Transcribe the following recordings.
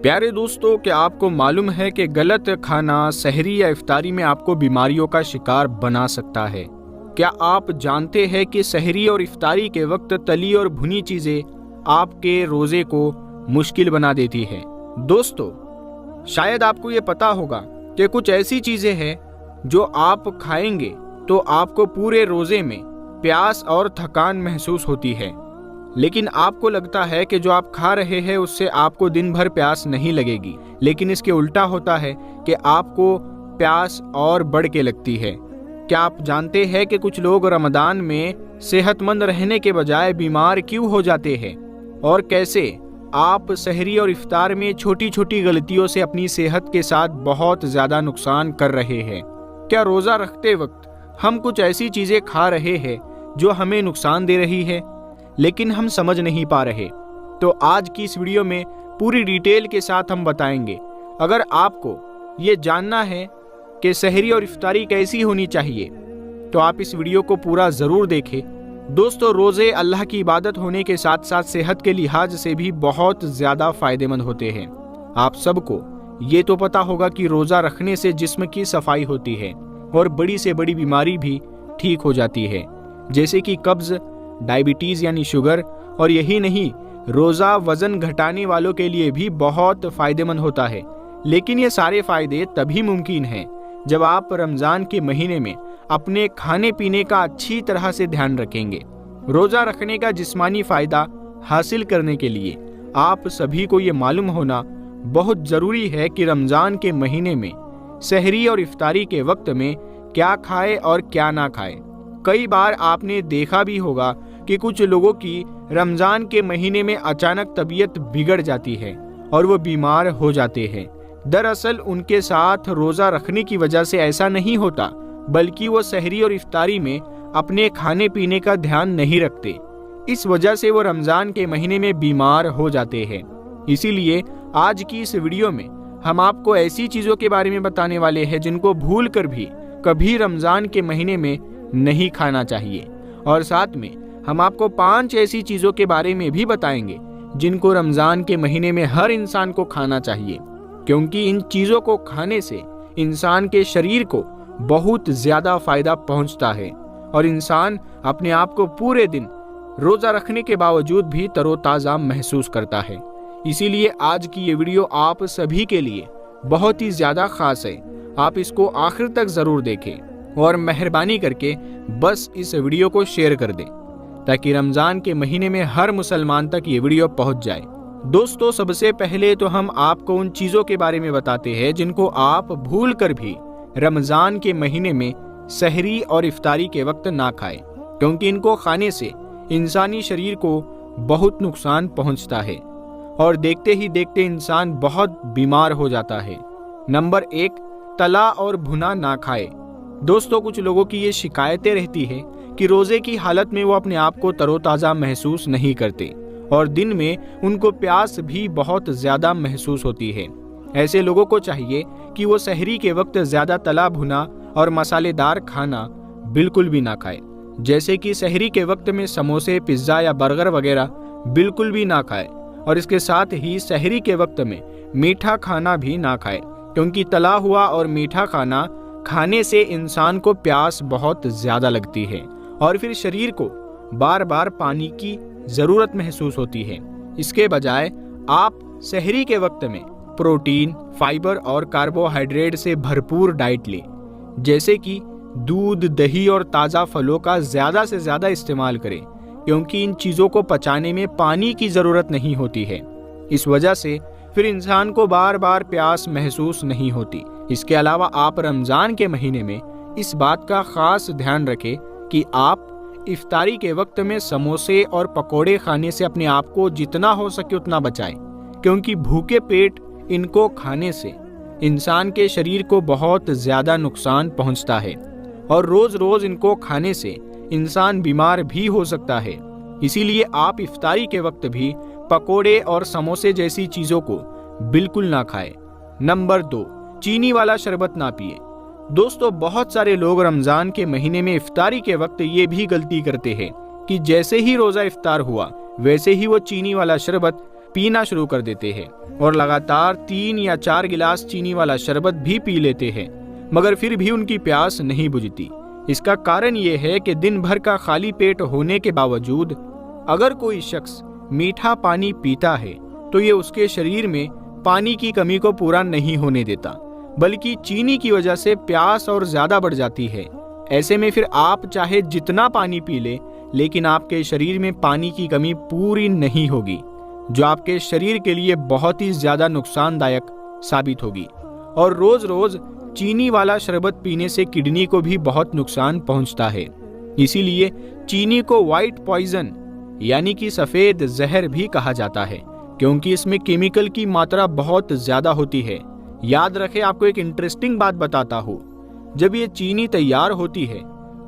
प्यारे दोस्तों, क्या आपको मालूम है कि गलत खाना सहरी या इफ्तारी में आपको बीमारियों का शिकार बना सकता है? क्या आप जानते हैं कि सहरी और इफ्तारी के वक्त तली और भुनी चीज़ें आपके रोज़े को मुश्किल बना देती है? दोस्तों, शायद आपको ये पता होगा कि कुछ ऐसी चीज़ें हैं जो आप खाएंगे तो आपको पूरे रोज़े में प्यास और थकान महसूस होती है, लेकिन आपको लगता है कि जो आप खा रहे हैं उससे आपको दिन भर प्यास नहीं लगेगी, लेकिन इसके उल्टा होता है कि आपको प्यास और बढ़ के लगती है। क्या आप जानते हैं कि कुछ लोग रमज़ान में सेहतमंद रहने के बजाय बीमार क्यों हो जाते हैं, और कैसे आप सहरी और इफ्तार में छोटी छोटी गलतियों से अपनी सेहत के साथ बहुत ज़्यादा नुकसान कर रहे हैं? क्या रोज़ा रखते वक्त हम कुछ ऐसी चीज़ें खा रहे हैं जो हमें नुकसान दे रही है, लेकिन हम समझ नहीं पा रहे? तो आज की इस वीडियो में पूरी डिटेल के साथ हम बताएंगे। अगर आपको ये जानना है कि सहरी और इफ्तारी कैसी होनी चाहिए तो आप इस वीडियो को पूरा ज़रूर देखें। दोस्तों, रोज़े अल्लाह की इबादत होने के साथ साथ सेहत के लिहाज से भी बहुत ज़्यादा फ़ायदेमंद होते हैं। आप सबको ये तो पता होगा कि रोज़ा रखने से जिस्म की सफाई होती है और बड़ी से बड़ी बीमारी भी ठीक हो जाती है, जैसे कि कब्ज़, डायबिटीज़ यानी शुगर। और यही नहीं, रोज़ा वज़न घटाने वालों के लिए भी बहुत फ़ायदेमंद होता है। लेकिन ये सारे फ़ायदे तभी मुमकिन हैं जब आप रमज़ान के महीने में अपने खाने पीने का अच्छी तरह से ध्यान रखेंगे। रोज़ा रखने का जिस्मानी फ़ायदा हासिल करने के लिए आप सभी को ये मालूम होना बहुत ज़रूरी है कि रमज़ान के महीने में सहरी और इफ्तारी के वक्त में क्या खाए और क्या ना खाए। कई बार आपने देखा भी होगा कि कुछ लोगों की रमज़ान के महीने में अचानक तबीयत बिगड़ जाती है और वो बीमार हो जाते हैं। दरअसल उनके साथ रोज़ा रखने की वजह से ऐसा नहीं होता, बल्कि वो सहरी और इफ्तारी में अपने खाने पीने का ध्यान नहीं रखते। इस वजह से वो रमज़ान के महीने में बीमार हो जाते हैं। इसीलिए आज की इस वीडियो में हम आपको ऐसी चीज़ों के बारे में बताने वाले हैं जिनको भूल कर भी कभी रमज़ान के महीने में नहीं खाना चाहिए, और साथ में हम आपको 5 ऐसी चीज़ों के बारे में भी बताएंगे जिनको रमज़ान के महीने में हर इंसान को खाना चाहिए, क्योंकि इन चीज़ों को खाने से इंसान के शरीर को बहुत ज़्यादा फ़ायदा पहुंचता है और इंसान अपने आप को पूरे दिन रोज़ा रखने के बावजूद भी तरोताज़ा महसूस करता है। इसीलिए आज की ये वीडियो आप सभी के लिए बहुत ही ज़्यादा ख़ास है। आप इसको आखिर तक ज़रूर देखें और मेहरबानी करके बस इस वीडियो को शेयर कर दें ताकि रमज़ान के महीने में हर मुसलमान तक ये वीडियो पहुंच जाए। दोस्तों, सबसे पहले तो हम आपको उन चीज़ों के बारे में बताते हैं जिनको आप भूल कर भी रमज़ान के महीने में सहरी और इफ्तारी के वक्त ना खाएं, क्योंकि इनको खाने से इंसानी शरीर को बहुत नुकसान पहुंचता है और देखते ही देखते इंसान बहुत बीमार हो जाता है। नंबर 1, तला और भुना ना खाए। दोस्तों, कुछ लोगों की ये शिकायतें रहती है कि रोज़े की हालत में वो अपने आप को तरोताज़ा महसूस नहीं करते और दिन में उनको प्यास भी बहुत ज़्यादा महसूस होती है। ऐसे लोगों को चाहिए कि वो सहरी के वक्त ज़्यादा तला भुना और मसालेदार खाना बिल्कुल भी ना खाए, जैसे कि सहरी के वक्त में समोसे, पिज़्ज़ा या बर्गर वगैरह बिल्कुल भी ना खाए, और इसके साथ ही सहरी के वक्त में मीठा खाना भी ना खाए, क्योंकि तला हुआ और मीठा खाना खाने से इंसान को प्यास बहुत ज़्यादा लगती है और फिर शरीर को बार बार पानी की ज़रूरत महसूस होती है। इसके बजाय आप सहरी के वक्त में प्रोटीन, फाइबर और कार्बोहाइड्रेट से भरपूर डाइट लें, जैसे कि दूध, दही और ताज़ा फलों का ज़्यादा से ज़्यादा इस्तेमाल करें, क्योंकि इन चीज़ों को पचाने में पानी की ज़रूरत नहीं होती है। इस वजह से फिर इंसान को बार बार प्यास महसूस नहीं होती। इसके अलावा आप रमज़ान के महीने में इस बात का ख़ास ध्यान रखें कि आप इफ्तारी के वक्त में समोसे और पकोड़े खाने से अपने आप को जितना हो सके उतना बचाएं, क्योंकि भूखे पेट इनको खाने से इंसान के शरीर को बहुत ज़्यादा नुकसान पहुंचता है और रोज़ रोज़ इनको खाने से इंसान बीमार भी हो सकता है। इसीलिए आप इफ्तारी के वक्त भी पकोड़े और समोसे जैसी चीज़ों को बिल्कुल ना खाएं। नंबर 2, चीनी वाला शरबत ना पिए। दोस्तों बहुत सारे लोग रमजान के महीने में इफ्तारी के वक्त ये भी गलती करते हैं कि जैसे ही रोजा इफ्तार हुआ वैसे ही वो चीनी वाला शरबत पीना शुरू कर देते हैं और लगातार 3 या 4 गिलास चीनी वाला शरबत भी पी लेते हैं, मगर फिर भी उनकी प्यास नहीं बुझती। इसका कारण ये है कि दिन भर का खाली पेट होने के बावजूद अगर कोई शख्स मीठा पानी पीता है तो ये उसके शरीर में पानी की कमी को पूरा नहीं होने देता, बल्कि चीनी की वजह से प्यास और ज्यादा बढ़ जाती है। ऐसे में फिर आप चाहे जितना पानी पी ले, लेकिन आपके शरीर में पानी की कमी पूरी नहीं होगी, जो आपके शरीर के लिए बहुत ही ज्यादा नुकसानदायक साबित होगी। और रोज रोज चीनी वाला शरबत पीने से किडनी को भी बहुत नुकसान पहुंचता है। इसीलिए चीनी को व्हाइट पॉइजन यानी कि सफेद जहर भी कहा जाता है, क्योंकि इसमें केमिकल की मात्रा बहुत ज्यादा होती है। याद रखें, आपको एक इंटरेस्टिंग बात बताता हूँ, जब ये चीनी तैयार होती है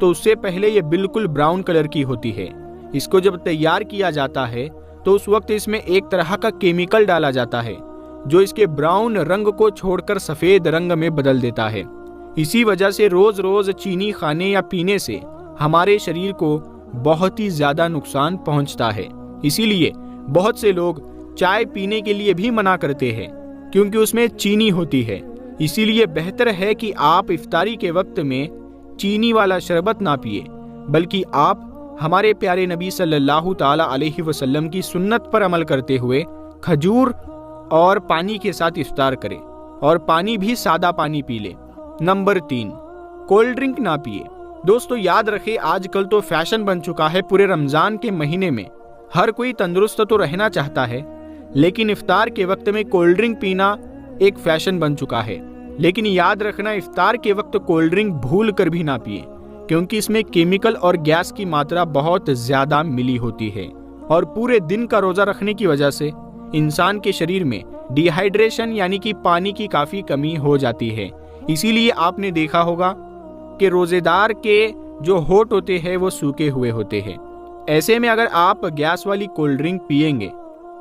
तो उससे पहले ये बिल्कुल ब्राउन कलर की होती है। इसको जब तैयार किया जाता है तो उस वक्त इसमें एक तरह का केमिकल डाला जाता है जो इसके ब्राउन रंग को छोड़कर सफेद रंग में बदल देता है। इसी वजह से रोज रोज चीनी खाने या पीने से हमारे शरीर को बहुत ही ज्यादा नुकसान पहुंचता है। इसीलिए बहुत से लोग चाय पीने के लिए भी मना करते हैं, क्योंकि उसमें चीनी होती है। इसीलिए बेहतर है कि आप इफ्तारी के वक्त में चीनी वाला शरबत ना पिए, बल्कि आप हमारे प्यारे नबी सल्लल्लाहु ताला अलैहि वसल्लम की सुन्नत पर अमल करते हुए खजूर और पानी के साथ इफ्तार करें, और पानी भी सादा पानी पी ले। नंबर 3, कोल्ड ड्रिंक ना पिए। दोस्तों याद रखें, आजकल तो फैशन बन चुका है, पूरे रमजान के महीने में हर कोई तंदुरुस्त तो रहना चाहता है, लेकिन इफ्तार के वक्त में कोल्ड ड्रिंक पीना एक फैशन बन चुका है। लेकिन याद रखना, इफ्तार के वक्त कोल्ड ड्रिंक भूल कर भी ना पिए, क्योंकि इसमें केमिकल और गैस की मात्रा बहुत ज्यादा मिली होती है, और पूरे दिन का रोजा रखने की वजह से इंसान के शरीर में डिहाइड्रेशन यानी कि पानी की काफी कमी हो जाती है। इसीलिए आपने देखा होगा कि रोजेदार के जो होठ होते हैं वो सूखे हुए होते हैं। ऐसे में अगर आप गैस वाली कोल्ड ड्रिंक पिएंगे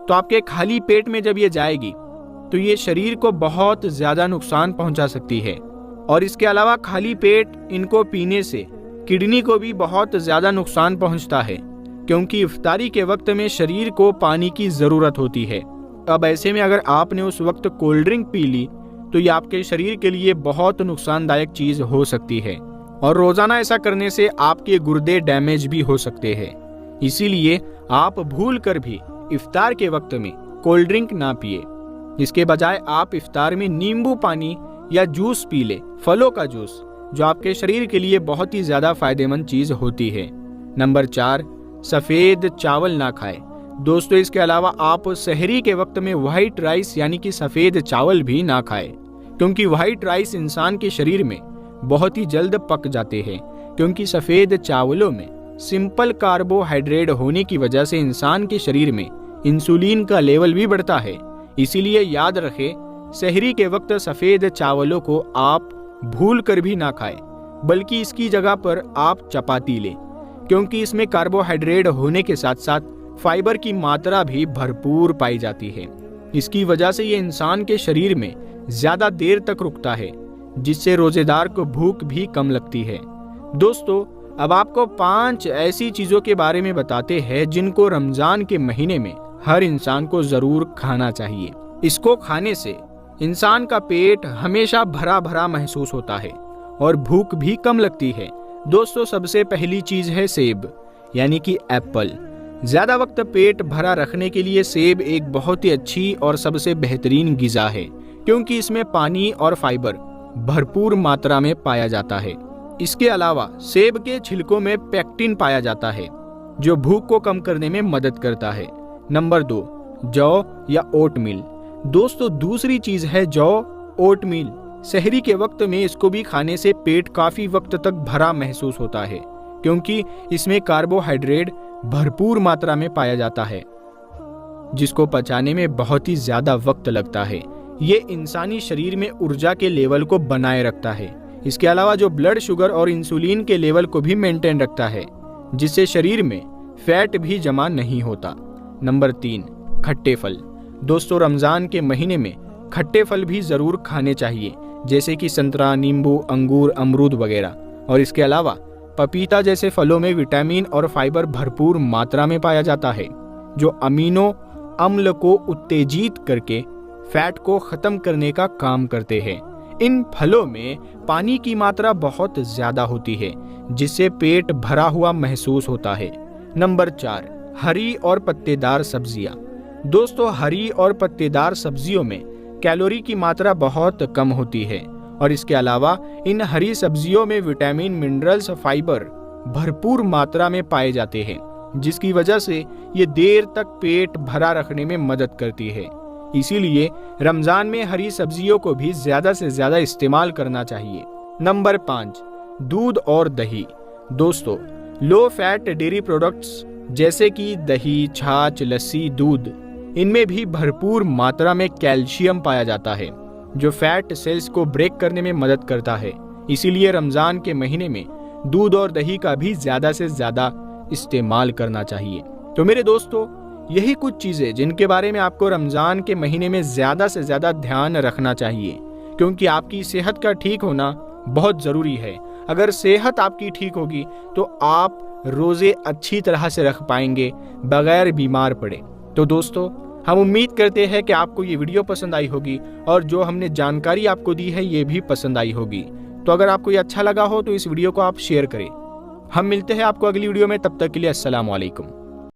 तो आपके खाली पेट में जब ये जाएगी तो ये शरीर को बहुत ज्यादा नुकसान पहुंचा सकती है। और इसके अलावा खाली पेट इनको पीने से किडनी को भी बहुत ज्यादा नुकसान पहुंचता है, क्योंकि इफ्तारी के वक्त में शरीर को पानी की जरूरत होती है। अब ऐसे में अगर आपने उस वक्त कोल्ड ड्रिंक पी ली तो ये आपके शरीर के लिए बहुत नुकसानदायक चीज हो सकती है, और रोजाना ऐसा करने से आपके गुर्दे डैमेज भी हो सकते हैं। इसीलिए आप भूल कर भी इफ्तार के वक्त में कोल्ड ड्रिंक ना पिए। इसके बजाय आप इफ्तार में नींबू पानी या जूस पी ले, फलों का जूस, जो आपके शरीर के लिए बहुत ही ज्यादा फायदेमंद चीज होती है। नंबर 4, सफेद चावल ना खाए। दोस्तों इसके अलावा आप सहरी के वक्त में व्हाइट राइस यानी कि सफेद चावल भी ना खाए, क्योंकि व्हाइट राइस इंसान के शरीर में बहुत ही जल्द पक जाते हैं, क्योंकि सफेद चावलों में सिंपल कार्बोहाइड्रेट होने की वजह से इंसान के शरीर में इंसुलिन का लेवल भी बढ़ता है। इसीलिए याद रखें, सहरी के वक्त सफेद चावलों को आप भूल कर भी ना खाएं, बल्कि इसकी जगह पर आप चपाती लें, क्योंकि इसमें कार्बोहाइड्रेट होने के साथ साथ फाइबर की मात्रा भी भरपूर पाई जाती है। इसकी वजह से ये इंसान के शरीर में ज्यादा देर तक रुकता है, जिससे रोजेदार को भूख भी कम लगती है। दोस्तों अब आपको 5 ऐसी चीजों के बारे में बताते हैं जिनको रमजान के महीने में हर इंसान को जरूर खाना चाहिए। इसको खाने से इंसान का पेट हमेशा भरा भरा महसूस होता है और भूख भी कम लगती है। दोस्तों सबसे पहली चीज है सेब यानी कि एप्पल। ज्यादा वक्त पेट भरा रखने के लिए सेब एक बहुत ही अच्छी और सबसे बेहतरीन गिजा है, क्योंकि इसमें पानी और फाइबर भरपूर मात्रा में पाया जाता है। इसके अलावा सेब के छिलकों में पेक्टिन पाया जाता है, जो भूख को कम करने में मदद करता है। नंबर 2, जौ या ओटमील। दोस्तों दूसरी चीज है जौ, ओटमील। सहरी के वक्त में इसको भी खाने से पेट काफी वक्त तक भरा महसूस होता है, क्योंकि इसमें कार्बोहाइड्रेट भरपूर मात्रा में पाया जाता है, जिसको पचाने में बहुत ही ज्यादा वक्त लगता है। ये इंसानी शरीर में ऊर्जा के लेवल को बनाए रखता है। इसके अलावा जो ब्लड शुगर और इंसुलिन के लेवल को भी मेंटेन रखता है, जिससे शरीर में फैट भी जमा नहीं होता। नंबर 3, खट्टे फल। दोस्तों रमजान के महीने में खट्टे फल भी जरूर खाने चाहिए। जैसे कि संतरा, नींबू, अंगूर, अमरूद वगैरह। और इसके अलावा पपीता जैसे फलों में विटामिन और फाइबर भरपूर मात्रा में पाया जाता है, जो अमीनो अम्ल को उत्तेजित करके फैट को खत्म करने का काम करते हैं। इन फलों में पानी की मात्रा बहुत ज्यादा होती है, जिससे पेट भरा हुआ महसूस होता है। नंबर 4, हरी और पत्तेदार सब्जियां। दोस्तों, हरी और पत्तेदार सब्जियों में कैलोरी की मात्रा बहुत कम होती है और इसके अलावा इन हरी सब्जियों में विटामिन, मिनरल्स, फाइबर भरपूर मात्रा में पाए जाते हैं, जिसकी वजह से ये देर तक पेट भरा रखने में मदद करती है। इसीलिए रमजान में हरी सब्जियों को भी ज्यादा से ज्यादा इस्तेमाल करना चाहिए। नंबर 5, दूध और दही। दोस्तों, लो फैट डेयरी प्रोडक्ट्स जैसे कि दही, छाछ, लस्सी, दूध, इनमें भी भरपूर मात्रा में कैल्शियम पाया जाता है, जो फैट सेल्स को ब्रेक करने में मदद करता है। इसीलिए रमजान के महीने में दूध और दही का भी ज्यादा से ज्यादा इस्तेमाल करना चाहिए। तो मेरे दोस्तों, यही कुछ चीजें जिनके बारे में आपको रमजान के महीने में ज्यादा से ज्यादा ध्यान रखना चाहिए, क्योंकि आपकी सेहत का ठीक होना बहुत जरूरी है। अगर सेहत आपकी ठीक होगी तो आप रोजे अच्छी तरह से रख पाएंगे बगैर बीमार पड़े। तो दोस्तों, हम उम्मीद करते हैं कि आपको ये वीडियो पसंद आई होगी और जो हमने जानकारी आपको दी है ये भी पसंद आई होगी। तो अगर आपको ये अच्छा लगा हो तो इस वीडियो को आप शेयर करें। हम मिलते हैं आपको अगली वीडियो में, तब तक के लिए अस्सलाम वालेकुम।